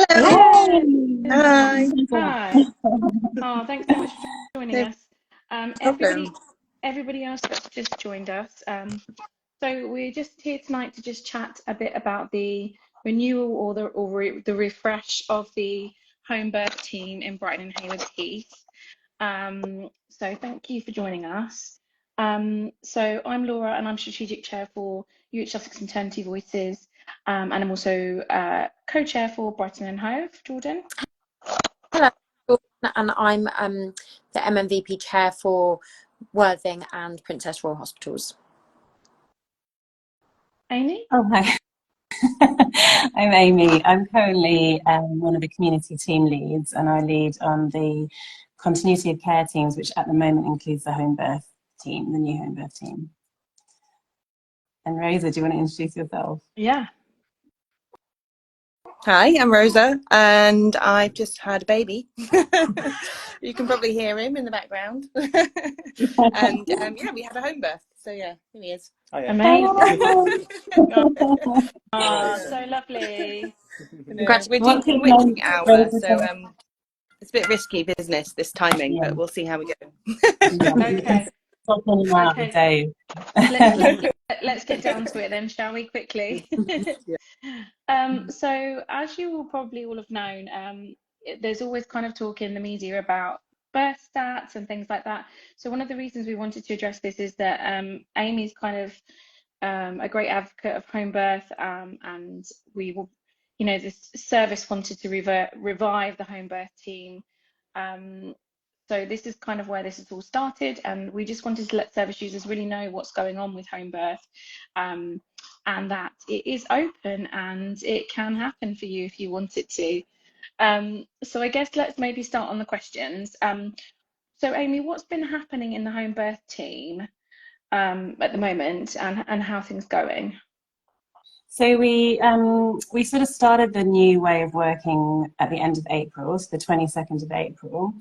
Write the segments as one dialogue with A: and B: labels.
A: Hello.
B: Hello.
A: Hi.
B: Hi. Oh, thanks so much for joining
A: No
B: us.
A: problem.
B: Everybody else that's just joined us. So we're just here tonight to just chat a bit about the renewal or the refresh of the home birth team in Brighton Haywards Heath. So thank you for joining us. So I'm Laura and I'm Strategic Chair for UH Sussex Maternity Voices, and I'm also co-chair for Brighton and Hove. Jordan.
C: Hello, and I'm the MNVP chair for Worthing and Princess Royal Hospitals.
B: Amy?
D: Oh, hi. I'm Amy. I'm currently one of the community team leads, and I lead on the continuity of care teams, which at the moment includes the home birth team, the new home birth team. And Rosa, do you want to introduce yourself?
B: Yeah.
A: Hi, I'm Rosa, and I've just had a baby. You can probably hear him in the background. And yeah, we had a home birth. So yeah, here he is.
B: Oh, yeah. Amazing.
A: Oh,
B: so lovely.
A: We're witching hour, so it's a bit risky business, this timing, but we'll see how we go.
B: Okay.
D: Okay.
B: Let's get down to it then, shall we, quickly? So as you will probably all have known, there's always kind of talk in the media about birth stats and things like that. So one of the reasons we wanted to address this is that Amy's kind of a great advocate of home birth, and we will, this service wanted to revive the home birth team. So this is kind of where this has all started, and we just wanted to let service users really know what's going on with home birth, and that it is open and it can happen for you if you want it to. So I guess let's maybe start on the questions. So Amy, what's been happening in the home birth team at the moment, and how are things going?
D: So we sort of started the new way of working at the end of April, so the 22nd of April.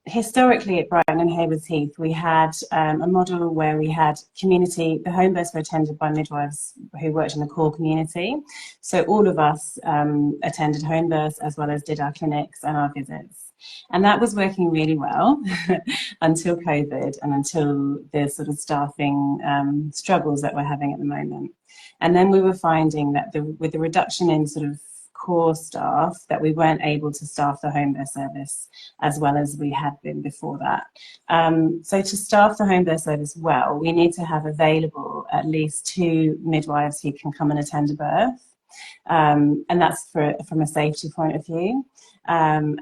D: Historically at Brighton and Haywards Heath, we had a model where we had the home births were attended by midwives who worked in the core community. So all of us attended home births as well as did our clinics and our visits. And that was working really well until COVID and until the sort of staffing struggles that we're having at the moment. And then we were finding that with the reduction in sort of core staff, that we weren't able to staff the home birth service as well as we had been before that. So to staff the home birth service well, we need to have available at least 2 midwives who can come and attend a birth. And that's from a safety point of view. And,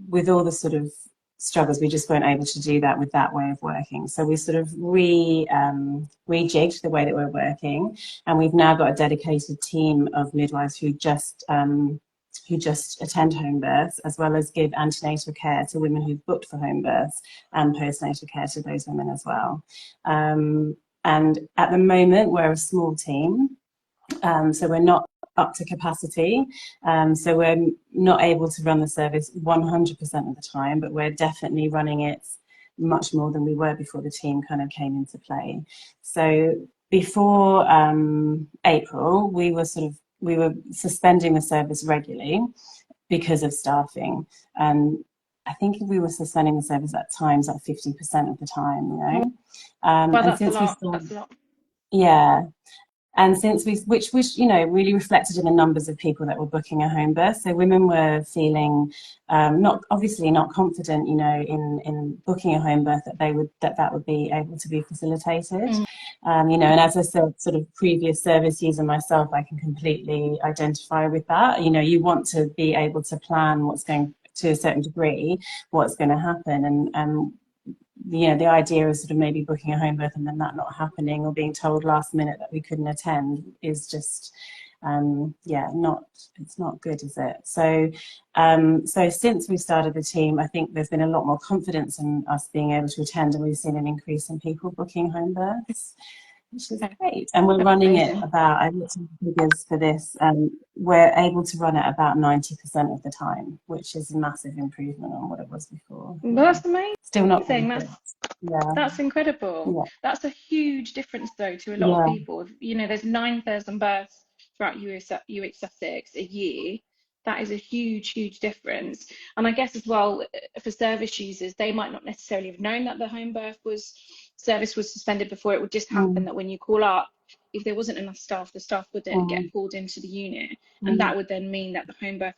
D: with all the sort of struggles, we just weren't able to do that with that way of working. So we sort of rejigged the way that we're working, and we've now got a dedicated team of midwives who just attend home births, as well as give antenatal care to women who've booked for home births, and postnatal care to those women as well. And at the moment, we're a small team, so we're not up to capacity, so we're not able to run the service 100% of the time, but we're definitely running it much more than we were before the team kind of came into play. So before April, we were suspending the service regularly because of staffing, and I think we were suspending the service at times at 50% of the time,
B: Well,
D: and
B: that's
D: since
B: a lot.
D: Yeah. And since which really reflected in the numbers of people that were booking a home birth. So women were feeling not confident, in booking a home birth, that would be able to be facilitated. And as I said, sort of previous service user myself, I can completely identify with that. You want to be able to plan what's going to a certain degree, what's going to happen, and the idea of sort of maybe booking a home birth and then that not happening, or being told last minute that we couldn't attend, is just it's not good, is it? So since we started the team, I think there's been a lot more confidence in us being able to attend, and we've seen an increase in people booking home births, which is great. And we're running it about, I looked at the figures for this, we're able to run it about 90% of the time, which is a massive improvement on what it was before.
B: Well, that's amazing.
D: Still not
B: That's incredible. Yeah. That's a huge difference though to a lot of people. There's 9,000 births throughout UH Sussex a year, that is a huge difference. And I guess as well, for service users, they might not necessarily have known that the home birth service was suspended before. It would just happen that when you call up, if there wasn't enough staff, the staff would then get pulled into the unit, and that would then mean that the home birth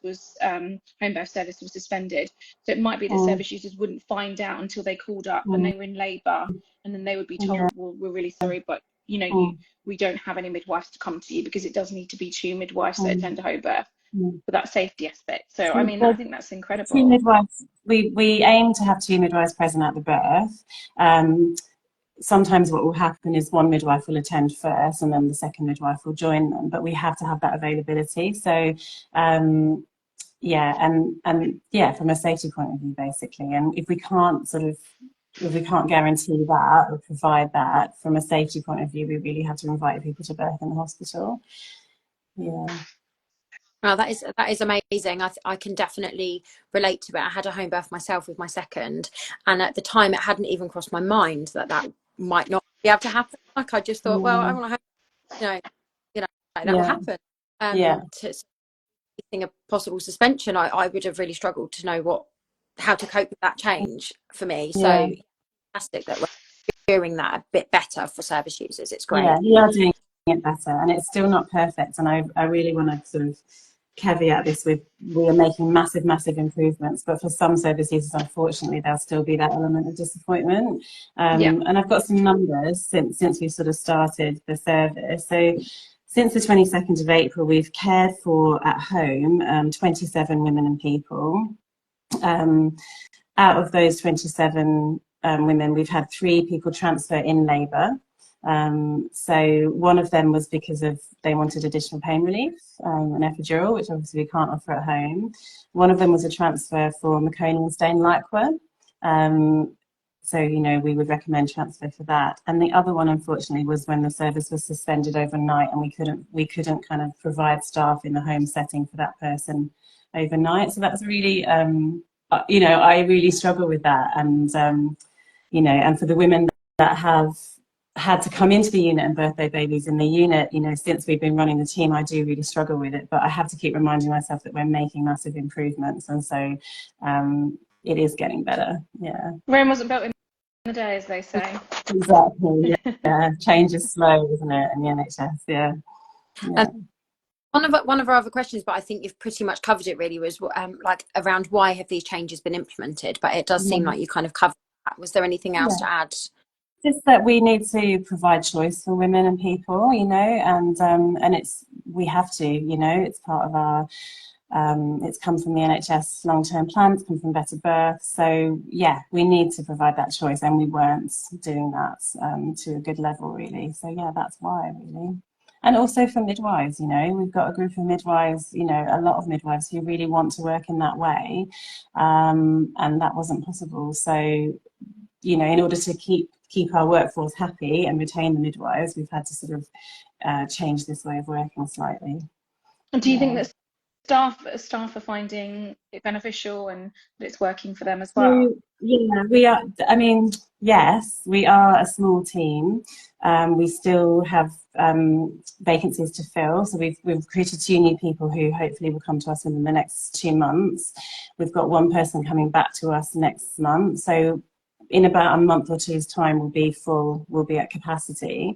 B: service was suspended. So it might be that service users wouldn't find out until they called up and they were in labour, and then they would be told, well, we're really sorry, but we don't have any midwives to come to you, because it does need to be 2 midwives that attend a home birth for that safety aspect. So I mean, I think that's incredible.
D: 2 midwives, we aim to have 2 midwives present at the birth. Sometimes what will happen is one midwife will attend first and then the second midwife will join them, but we have to have that availability. So from a safety point of view, basically, and if we can't guarantee that or provide that from a safety point of view, we really have to invite people to birth in the hospital.
C: Well, that is amazing. I can definitely relate to it. I had a home birth myself with my second, and at the time it hadn't even crossed my mind that might not be able to happen. Like, I just thought, well, I want to have, that will happen. To a possible suspension, I would have really struggled to know how to cope with that change for me. So fantastic that we're doing that a bit better for service users. It's great.
D: Yeah, we are doing it better, and it's still not perfect. And I really want to sort of caveat this with, we are making massive improvements, but for some service users, unfortunately, there'll still be that element of disappointment. And I've got some numbers since we sort of started the service. So since the 22nd of April, we've cared for at home 27 women and people. Out of those 27 women, we've had 3 people transfer in labour. So one of them was because they wanted additional pain relief, an epidural, which obviously we can't offer at home. One of them was a transfer for meconium stain liquor. So, we would recommend transfer for that. And the other one, unfortunately, was when the service was suspended overnight and we couldn't kind of provide staff in the home setting for that person overnight. So that's really, I really struggle with that. And, and for the women that have had to come into the unit and birth their babies in the unit, since we've been running the team, I do really struggle with it, but I have to keep reminding myself that we're making massive improvements, and so it is getting better.
B: Rome wasn't built in a day, as they say.
D: Exactly. Change is slow, isn't it, in the NHS?
C: One of our other questions, but I think you've pretty much covered it really, was around why have these changes been implemented, but it does seem like you kind of covered that. Was there anything else to add?
D: Just that we need to provide choice for women and people, and we have to, it's part of our, it's come from the NHS long-term plan, it's come from Better Birth. So we need to provide that choice, and we weren't doing that to a good level, really. So that's why, really. And also for midwives, we've got a group of midwives, a lot of midwives who really want to work in that way, and that wasn't possible. So, in order to keep our workforce happy and retain the midwives, we've had to sort of change this way of working slightly.
B: And do you think that staff are finding it beneficial and that it's working for them as well?
D: We are. I mean, yes, we are a small team. We still have vacancies to fill, so we've recruited 2 new people who hopefully will come to us within the next 2 months. We've got 1 person coming back to us next month, so in about a month or 2's time we'll be full, we'll be at capacity.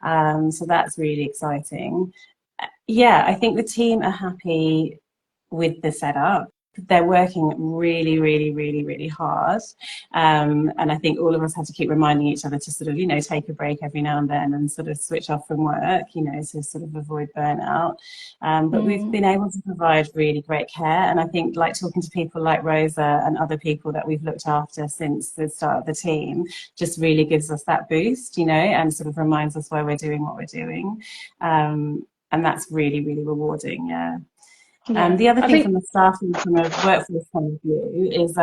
D: So that's really exciting. I think the team are happy with the setup. They're working really hard, and I think all of us have to keep reminding each other to sort of take a break every now and then and sort of switch off from work, to sort of avoid burnout, but we've been able to provide really great care, and I think talking to people like Rosa and other people that we've looked after since the start of the team just really gives us that boost, and sort of reminds us why we're doing what we're doing, and that's really rewarding. The other thing from the staff and from a workforce point of view is,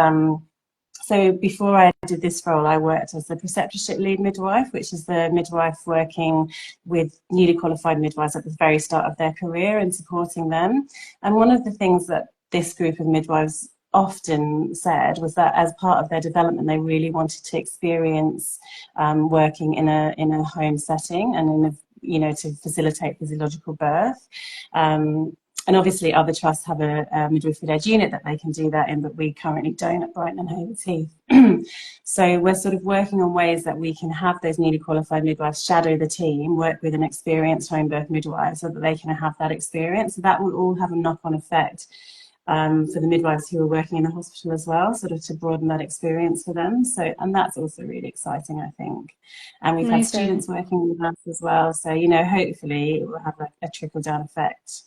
D: so before I did this role, I worked as the preceptorship lead midwife, which is the midwife working with newly qualified midwives at the very start of their career and supporting them. And one of the things that this group of midwives often said was that as part of their development, they really wanted to experience working in a home setting and you know, to facilitate physiological birth. And obviously other trusts have a midwifery-led unit that they can do that in, but we currently don't at Brighton Haywards Heath. So we're sort of working on ways that we can have those newly qualified midwives shadow the team, work with an experienced home birth midwife so that they can have that experience. So that will all have a knock-on effect for the midwives who are working in the hospital as well, sort of to broaden that experience for them. So, and that's also really exciting, I think. And we've had students working with us as well. So, you know, hopefully it will have a trickle-down effect.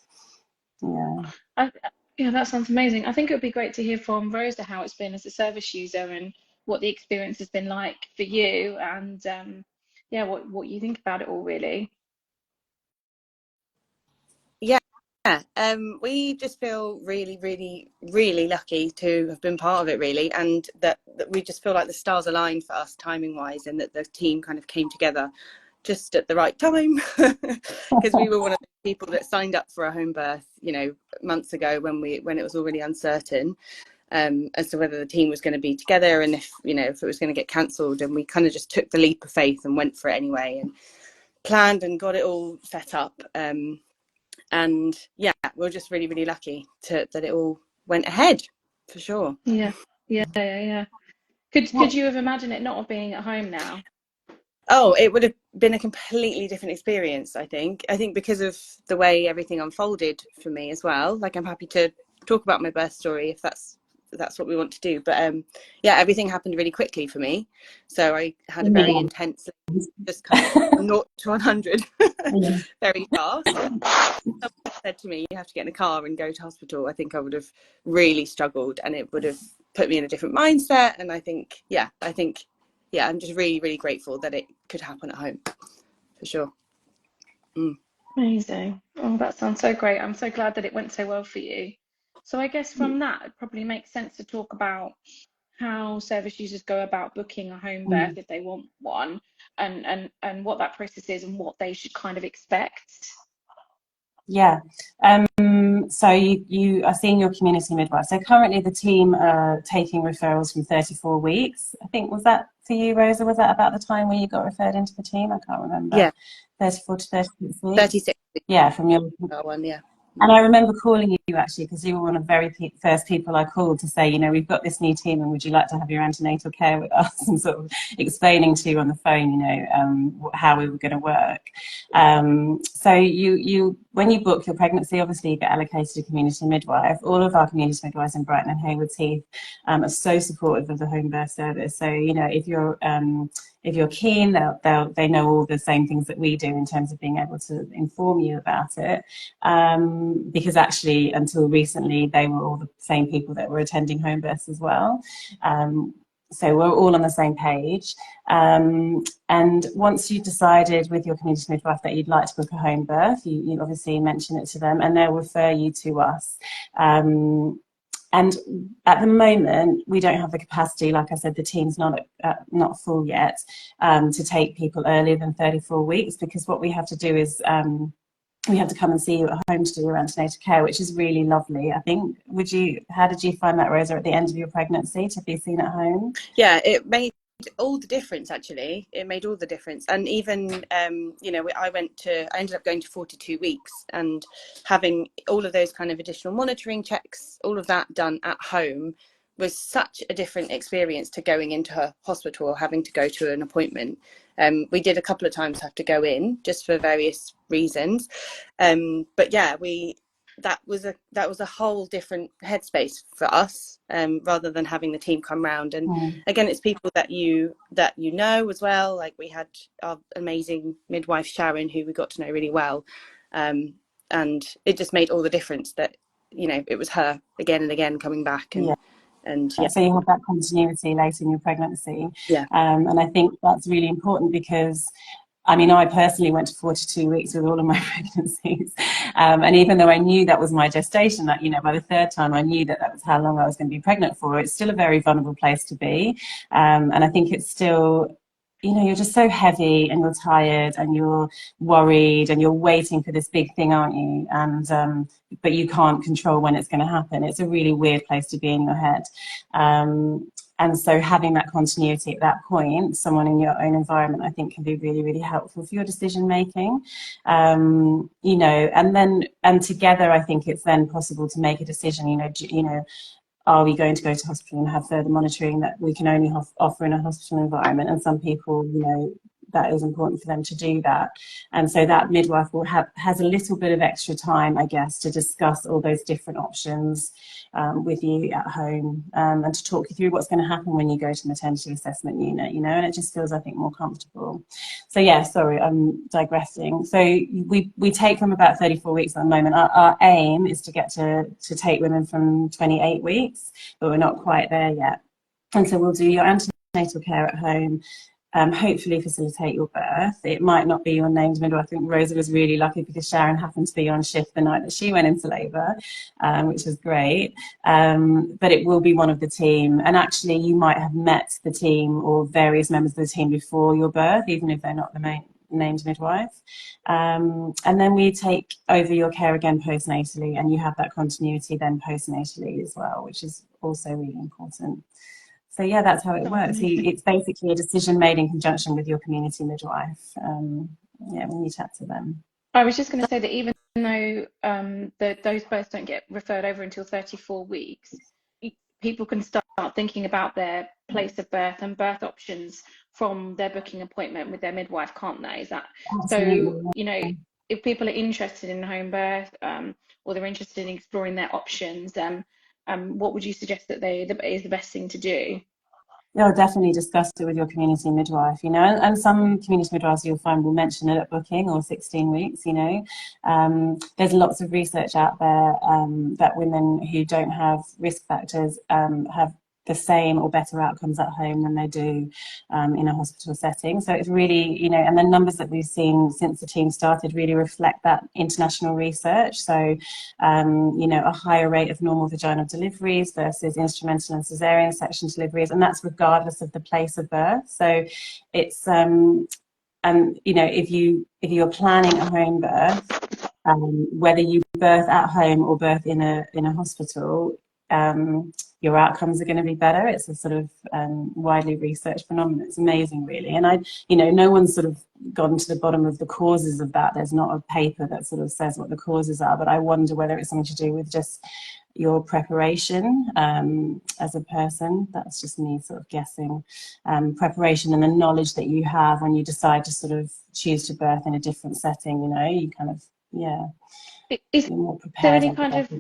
D: Yeah.
B: Yeah, that sounds amazing. I think it would be great to hear from Rosa how it's been as a service user and what the experience has been like for you, and yeah, what you think about it all, really.
A: Yeah, we just feel really, really, really lucky to have been part of it, really, and that we just feel like the stars aligned for us timing wise, and that the team kind of came together just at the right time, because we were one of the people that signed up for a home birth, you know, months ago when it was already uncertain as to whether the team was going to be together and if, you know, if it was going to get cancelled, and we kind of just took the leap of faith and went for it anyway and planned and got it all set up. And yeah, we're just really, really lucky that it all went ahead, for sure.
B: Yeah. Could you have imagined it not being at home now?
A: Oh, it would have been a completely different experience, I think. I think because of the way everything unfolded for me as well. Like, I'm happy to talk about my birth story if that's what we want to do. But yeah, everything happened really quickly for me. So I had a very intense, just kind of 0 to 100 very fast. If someone said to me, you have to get in a car and go to hospital, I think I would have really struggled, and it would have put me in a different mindset. And I think, I'm just really, really grateful that it could happen at home, for sure.
B: Amazing. Oh, that sounds so great. I'm so glad that it went so well for you. So I guess from that, it probably makes sense to talk about how service users go about booking a home birth if they want one, and what that process is and what they should kind of expect.
D: Yeah. So you are seeing your community midwife. So currently the team are taking referrals from 34 weeks. I think, was that for you, Rosa? Was that about the time when you got referred into the team? I can't remember.
A: Yeah.
D: 34 to 36 weeks?
A: 36 weeks.
D: Yeah, from your
A: one, yeah.
D: And I remember calling you actually, because you were one of the very first people I called to say, you know, we've got this new team and would you like to have your antenatal care with us, and sort of explaining to you on the phone, you know, how we were going to work. So you when you book your pregnancy, obviously you get allocated a community midwife. All of our community midwives in Brighton and Haywards Heath are so supportive of the home birth service. So, you know, if you're keen, they know all the same things that we do in terms of being able to inform you about it. Because actually, until recently, they were all the same people that were attending home births as well. So we're all on the same page. And once you decided with your community midwife that you'd like to book a home birth, you obviously mention it to them and they'll refer you to us. And at the moment, we don't have the capacity, like I said, the team's not full yet, to take people earlier than 34 weeks, because what we have to do is we have to come and see you at home to do your antenatal care, which is really lovely, I think. How did you find that, Rosa, at the end of your pregnancy, to be seen at home?
A: Yeah, it made all the difference, actually. It made all the difference. And even, you know, I ended up going to 42 weeks, and having all of those kind of additional monitoring checks, all of that done at home, was such a different experience to going into a hospital or having to go to an appointment. We did a couple of times have to go in just for various reasons. But yeah, that was a whole different headspace for us, rather than having the team come round. And again, it's people that you know as well. Like, we had our amazing midwife Sharon, who we got to know really well, and it just made all the difference that, you know, it was her again and again coming back. And yeah.
D: So you have that continuity later in your pregnancy.
A: Yeah.
D: And I think that's really important, because I mean, I personally went to 42 weeks with all of my pregnancies. And even though I knew that was my gestation, that, you know, by the third time I knew that was how long I was going to be pregnant for, it's still a very vulnerable place to be. And I think it's still, you know, you're just so heavy and you're tired and you're worried and you're waiting for this big thing, aren't you? And but you can't control when it's going to happen. It's a really weird place to be in your head. And so having that continuity at that point, someone in your own environment, I think can be really, really helpful for your decision making. You know, and together, I think it's then possible to make a decision, you know, are we going to go to hospital and have further monitoring that we can only offer in a hospital environment? And some people, you know, that is important for them to do that. And so that midwife has a little bit of extra time, I guess, to discuss all those different options with you at home, and to talk you through what's going to happen when you go to maternity assessment unit, you know, and it just feels, I think, more comfortable. So yeah, sorry, I'm digressing. So we take from about 34 weeks at the moment. Our aim is to get to take women from 28 weeks, but we're not quite there yet. And so we'll do your antenatal care at home, hopefully facilitate your birth. It might not be your named midwife. I think Rosa was really lucky because Sharon happened to be on shift the night that she went into labour, which was great. But it will be one of the team. And actually, you might have met the team or various members of the team before your birth, even if they're not the main named midwife. And then we take over your care again postnatally, and you have that continuity then postnatally as well, which is also really important. So yeah, that's how it works. It's basically a decision made in conjunction with your community midwife. Yeah, when you chat to them.
B: I was just going to say that even though those births don't get referred over until 34 weeks, people can start thinking about their place of birth and birth options from their booking appointment with their midwife, can't they? Is that
D: Absolutely.
B: So? You know, if people are interested in home birth, or they're interested in exploring their options, what would you suggest that is the best thing to do?
D: Yeah, definitely discuss it with your community midwife, you know, and some community midwives you'll find will mention it at booking or 16 weeks, you know. There's lots of research out there that women who don't have risk factors have the same or better outcomes at home than they do in a hospital setting. So it's really, you know, and the numbers that we've seen since the team started really reflect that international research. So, you know, a higher rate of normal vaginal deliveries versus instrumental and cesarean section deliveries, and that's regardless of the place of birth. So it's, and you know, if you're planning a home birth, whether you birth at home or birth in a hospital, your outcomes are going to be better. It's a sort of widely researched phenomenon. It's amazing, really. And you know, no one's sort of gone to the bottom of the causes of that. There's not a paper that sort of says what the causes are, but I wonder whether it's something to do with just your preparation as a person. That's just me sort of guessing. Preparation and the knowledge that you have when you decide to sort of choose to birth in a different setting, you know, you kind of, yeah.
B: Is
D: more
B: there
D: prepared,
B: any kind of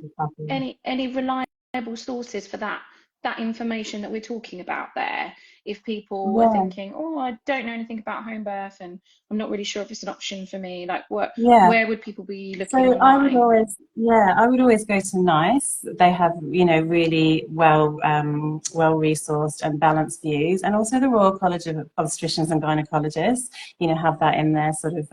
B: any reliable sources for that information that we're talking about there? If people are thinking, oh, I don't know anything about home birth and I'm not really sure if it's an option for me, like where would people be looking
D: So
B: online?
D: I would always go to NICE. They have, you know, really well resourced and balanced views, and also the Royal College of Obstetricians and Gynecologists, you know, have that in their sort of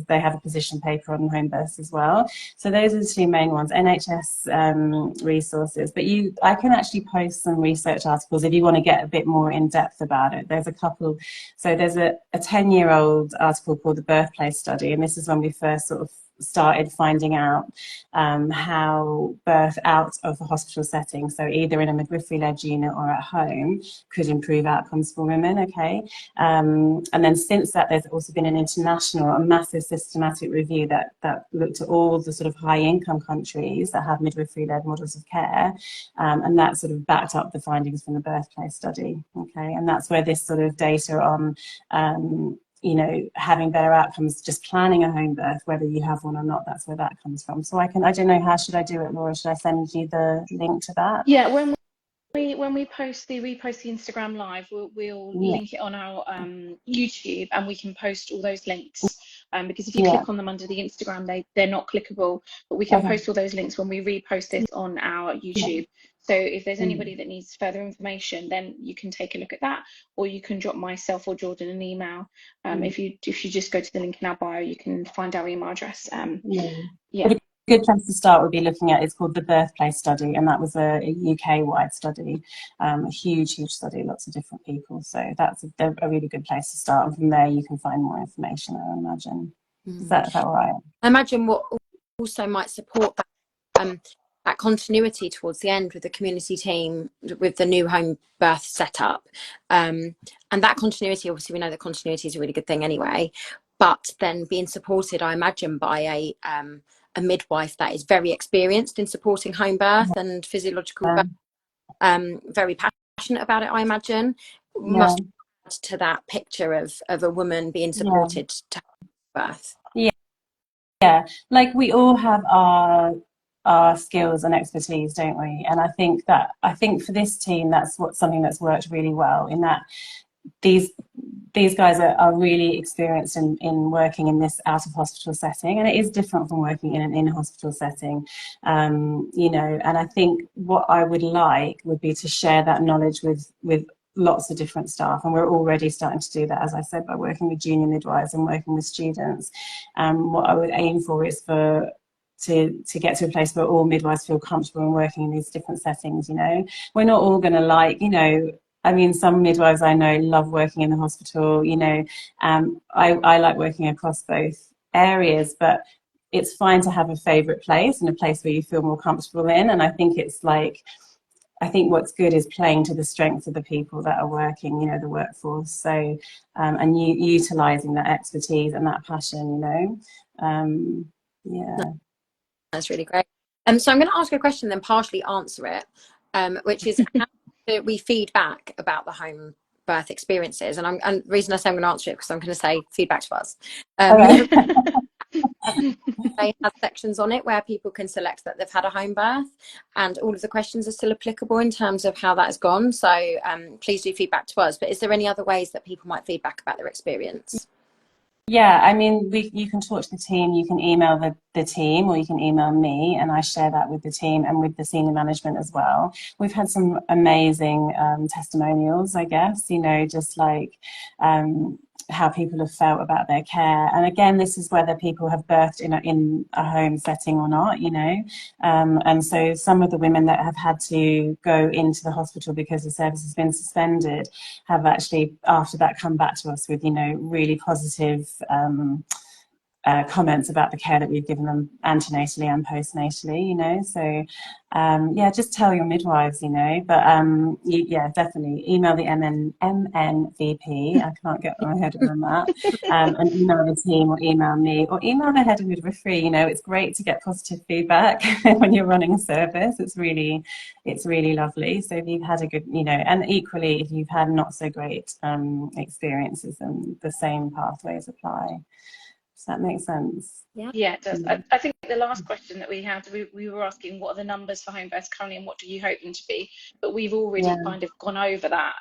D: they have a position paper on home births as well. So those are the two main ones, NHS resources. But I can actually post some research articles if you want to get a bit more in depth about it. There's a couple. So there's a 10-year-old article called the Birthplace Study, and this is when we first sort of started finding out how birth out of a hospital setting, so either in a midwifery-led unit or at home, could improve outcomes for women. Okay, and then since that, there's also been a massive systematic review that looked at all the sort of high-income countries that have midwifery-led models of care, and that sort of backed up the findings from the Birthplace Study. Okay, and that's where this sort of data on you know, having better outcomes, just planning a home birth, whether you have one or not, that's where that comes from. So I don't know, how should I do it, Laura? Should I send you the link to that?
B: Yeah, when we repost the Instagram live, we'll link it on our YouTube, and we can post all those links. Because if you click on them under the Instagram, they're not clickable, but we can post all those links when we repost this on our YouTube. So if there's anybody that needs further information, then you can take a look at that, or you can drop myself or Jordan an email. If you just go to the link in our bio, you can find our email address.
D: But a good place to start would be looking at, it's called the Birthplace Study, and that was a UK-wide study, a huge study, lots of different people. So that's a really good place to start, and from there you can find more information, I imagine. Is that all right?
C: I imagine what also might support that that continuity towards the end with the community team, with the new home birth setup, and that continuity, obviously we know that continuity is a really good thing anyway, but then being supported, I imagine, by a midwife that is very experienced in supporting home birth and physiological birth, very passionate about it, I imagine, must add to that picture of a woman being supported to birth.
D: Yeah, like we all have our skills and expertise, don't we? And I think for this team, that's something that's worked really well, in that these guys are really experienced in working in this out of hospital setting, and it is different from working in an in-hospital setting, you know. And I think what I would like would be to share that knowledge with lots of different staff, and we're already starting to do that, as I said, by working with junior midwives and working with students. What I would aim for is to get to a place where all midwives feel comfortable in working in these different settings. You know, we're not all going to, like, you know, I mean, some midwives I know love working in the hospital, you know. I like working across both areas, but it's fine to have a favourite place and a place where you feel more comfortable in. And I think I think what's good is playing to the strengths of the people that are working, you know, the workforce. So, and utilising that expertise and that passion, you know. Yeah.
C: That's really great. So I'm going to ask a question, then partially answer it, which is how do we feed back about the home birth experiences? And the reason I say I'm going to answer it, because I'm going to say feedback to us. They have sections on it where people can select that they've had a home birth, and all of the questions are still applicable in terms of how that has gone. So please do feedback to us. But is there any other ways that people might feedback about their experience?
D: Yeah, I mean, you can talk to the team, you can email the team, or you can email me, and I share that with the team and with the senior management as well. We've had some amazing testimonials, I guess, you know, just like how people have felt about their care. And again, this is whether people have birthed in a home setting or not, you know. And so some of the women that have had to go into the hospital because the service has been suspended have actually, after that, come back to us with, you know, really positive comments about the care that we've given them antenatally and postnatally, you know. So yeah, just tell your midwives, you know. But yeah, definitely email the MNVP. I can't get my head around that. And email the team, or email me, or email the head of midwifery. You know, it's great to get positive feedback when you're running a service. It's really lovely. So if you've had a good, you know, and equally if you've had not so great experiences, then the same pathways apply. Does that make sense?
B: Yeah, it does. I think the last question that we had, we were asking what are the numbers for home births currently and what do you hope them to be? But we've already kind of gone over that.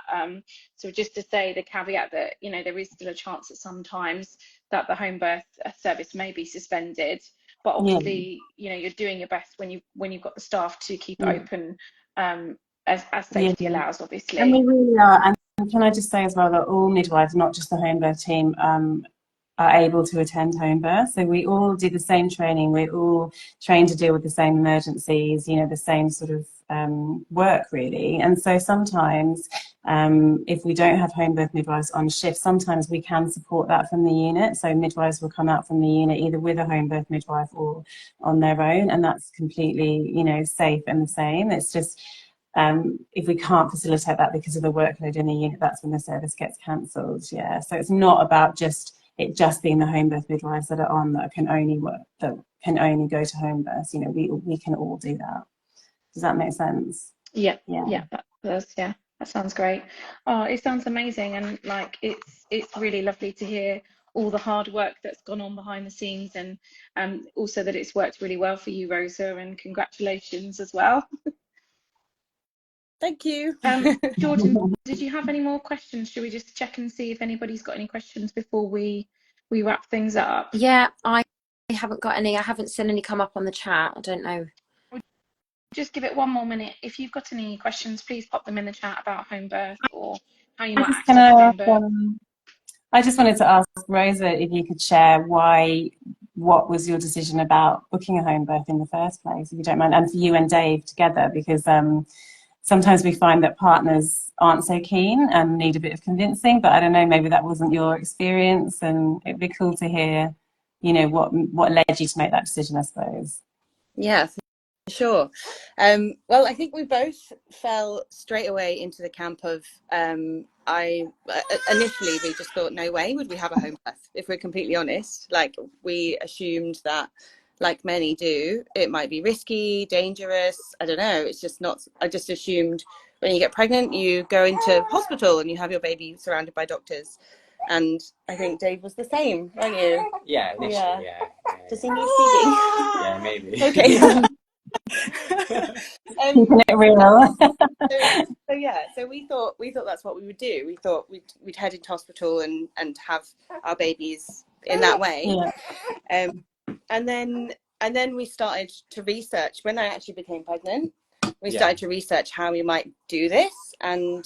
B: So just to say the caveat that, you know, there is still a chance that sometimes that the home birth service may be suspended. But obviously, you know, you're doing your best when you've got the staff to keep it open as safety allows, obviously.
D: And we really are. And can I just say as well that all midwives, not just the home birth team, are able to attend home birth. So we all do the same training. We're all trained to deal with the same emergencies, you know, the same sort of work, really. And so sometimes if we don't have home birth midwives on shift, sometimes we can support that from the unit. So midwives will come out from the unit either with a home birth midwife or on their own, and that's completely, you know, safe and the same. It's just if we can't facilitate that because of the workload in the unit, that's when the service gets cancelled. Yeah, so it's not about just being the home birth midwives that are on that can only go to home births. You know, we can all do that. Does that make sense?
B: Yeah, that does. Yeah, that sounds great. Oh, it sounds amazing, and like it's really lovely to hear all the hard work that's gone on behind the scenes, and also that it's worked really well for you, Rosa, and congratulations as well.
A: Thank you.
B: Jordan, did you have any more questions? Should we just check and see if anybody's got any questions before we wrap things up?
C: Yeah, I haven't got any. I haven't seen any come up on the chat. I don't know.
B: Just give it one more minute. If you've got any questions, please pop them in the chat about home birth or how you might access home birth.
D: I just wanted to ask Rosa if you could share what was your decision about booking a home birth in the first place, if you don't mind, and for you and Dave together, because sometimes we find that partners aren't so keen and need a bit of convincing, but I don't know, maybe that wasn't your experience, and it'd be cool to hear, you know, what led you to make that decision, I suppose.
A: Yeah, for Sure. Well, I think we both fell straight away into the camp of initially we just thought, no way would we have a home birth, if we're completely honest. Like, we assumed that, like many do, it might be risky, dangerous. I don't know. It's just not. I just assumed when you get pregnant, you go into hospital and you have your baby surrounded by doctors. And I think Dave was the same, weren't you?
E: Yeah, initially, yeah.
A: Does he need feeding?
E: Yeah, maybe.
A: Okay.
D: Keeping it real.
A: So we thought that's what we would do. We thought we'd head into hospital and have our babies in that way.
D: Yeah.
A: And then we started to research. When I actually became pregnant, we started to research how we might do this, and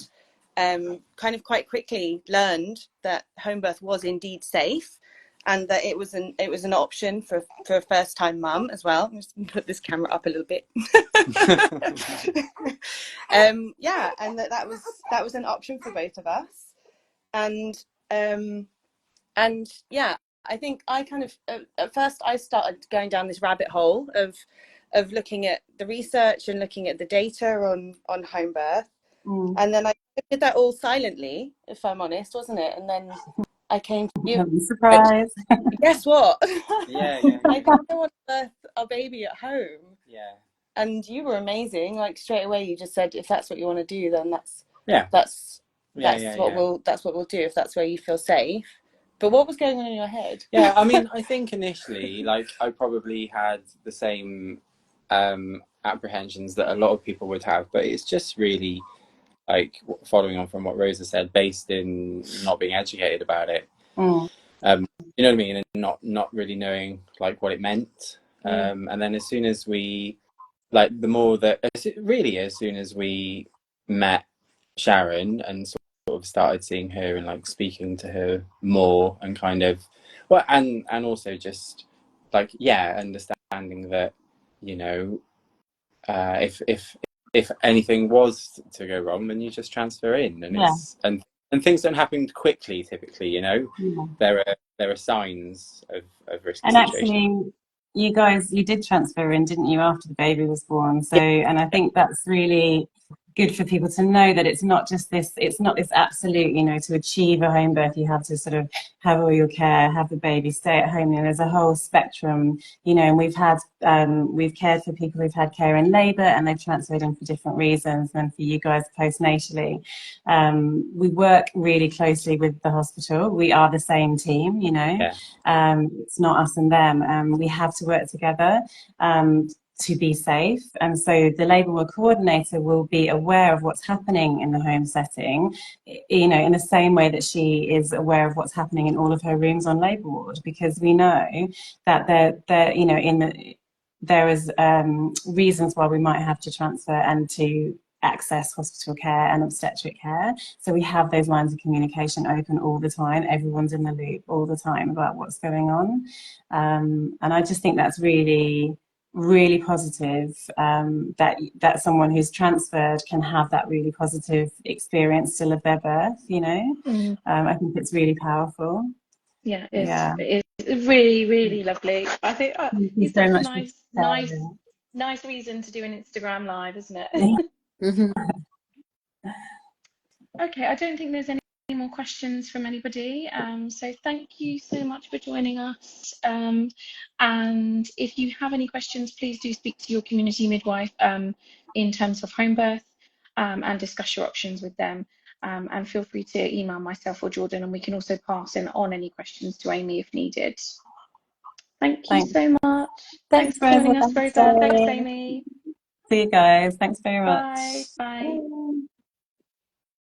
A: kind of quite quickly learned that home birth was indeed safe, and that it was an option for a first time mum as well. I'm just gonna put this camera up a little bit. Yeah, and that was an option for both of us, and yeah, I think I kind of at first I started going down this rabbit hole of looking at the research and looking at the data on home birth, and then I did that all silently, if I'm honest, wasn't it? And then I came to you.
D: Surprise!
A: Guess what?
E: Yeah.
A: I didn't want to birth a baby at home.
E: Yeah.
A: And you were amazing. Like, straight away, you just said, if that's what you want to do, then that's what we'll do, if that's where you feel safe. But what was going on in your head?
E: Yeah, I mean, I think initially, like, I probably had the same apprehensions that a lot of people would have, but it's just really, like, following on from what Rosa said, based in not being educated about it. You know what I mean? And not really knowing, like, what it meant. And then as soon as we, like, as soon as we met Sharon and sort of started seeing her and, like, speaking to her more, and kind of, well, and also just, like, understanding that, you know, if anything was to go wrong, then you just transfer in, and and things don't happen quickly typically, you know. There are signs of risky
D: And
E: situations.
D: actually, you guys, you did transfer in, didn't you, after the baby was born? So, and I think that's really good for people to know, that it's not this absolute, you know, to achieve a home birth, you have to sort of have all your care, have the baby, stay at home. You know, there's a whole spectrum, you know, and we've cared for people who've had care in labour and they've transferred in for different reasons. And for you guys postnatally, we work really closely with the hospital. We are the same team, you know. It's not us and them. We have to work together to be safe, and so the labour ward coordinator will be aware of what's happening in the home setting, you know, in the same way that she is aware of what's happening in all of her rooms on labour ward, because we know that there you know, there is reasons why we might have to transfer and to access hospital care and obstetric care. So we have those lines of communication open all the time. Everyone's in the loop all the time about what's going on, and I just think that's really positive, that someone who's transferred can have that really positive experience still of their birth, you know. I think it's really powerful.
B: It's really lovely. I think it's
D: so
B: such
D: much
B: a nice reason to do an Instagram live, isn't it? Okay, I don't think there's any more questions from anybody, so thank you so much for joining us, and if you have any questions, please do speak to your community midwife in terms of home birth, and discuss your options with them, and feel free to email myself or Jordan, and we can also pass on any questions to Amy if needed. Thank you so much. Thanks for joining us, Rosa. Thanks, Amy.
D: See you guys. Thanks very much.
B: Bye.